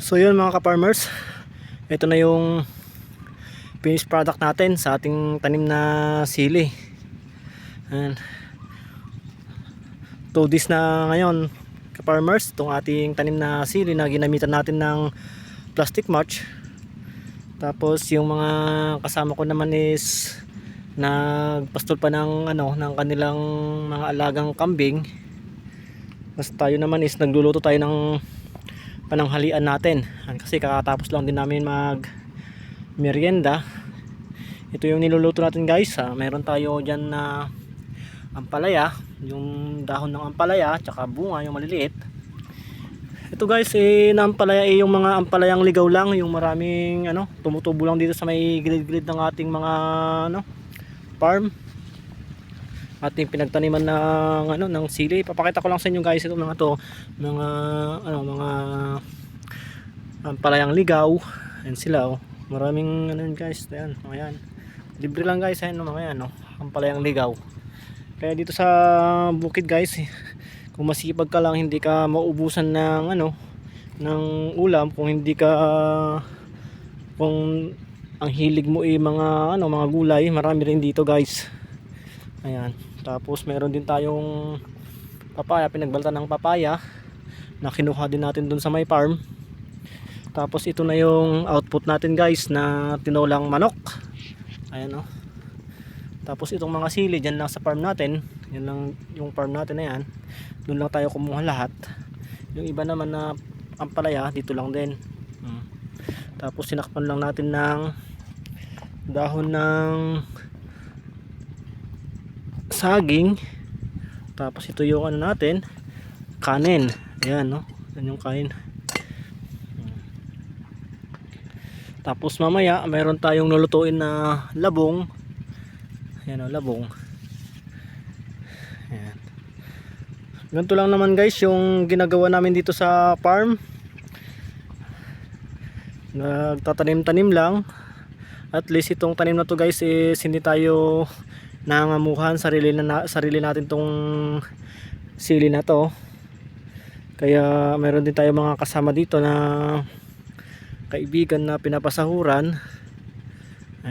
So yun mga ka-farmers, ito na yung finished product natin sa ating tanim na sili. And 2 days na ngayon ka-farmers, itong ating tanim na sili na ginamitan natin ng plastic mulch. Tapos yung mga kasama ko naman is nagpastol pa ng ng kanilang mga alagang kambing. Tapos tayo naman is nagluluto tayo ng pananghalian natin kasi kakatapos lang din namin mag merienda. Ito yung niluluto natin guys. Meron tayo dyan na ampalaya, yung dahon ng ampalaya tsaka bunga yung maliliit. Ito guys na ampalaya yung mga ampalayang ligaw lang, yung maraming tumutubo lang dito sa may gilid-gilid ng ating mga farm, ating pinagtaniman ng sili. Papakita ko lang sa inyo guys ito mga to, mga mga ampalayang ligaw. Ayan sila maraming guys. Ayan, libre lang guys mga yan ampalayang ligaw. Kaya dito sa bukid guys, kung masipag ka lang, hindi ka maubusan ng ng ulam. Kung hindi ka kung ang hilig mo mga mga gulay, marami rin dito guys. Ayan, tapos meron din tayong papaya, pinagbaltan ng papaya na kinuha din natin dun sa may farm. Tapos ito na yung output natin guys na tinolang manok. Ayan Tapos itong mga sili dyan lang sa farm natin. Yan lang yung farm natin na yan. Doon lang tayo kumuha lahat. Yung iba naman na ampalaya dito lang din. Tapos sinakpan lang natin ng dahon ng saging. Tapos ito yung natin, kanin. Ayan yan yung kanin. Tapos mamaya mayroon tayong lulutuin na labong. Ayan labong. Ayan. Ganito lang naman guys yung ginagawa namin dito sa farm. Nagtatanim-tanim lang. At least itong tanim na to guys is hindi tayo nangangamuhan, sarili natin tong sili na to. Kaya meron din tayo mga kasama dito na kaibigan na pinapasahuran.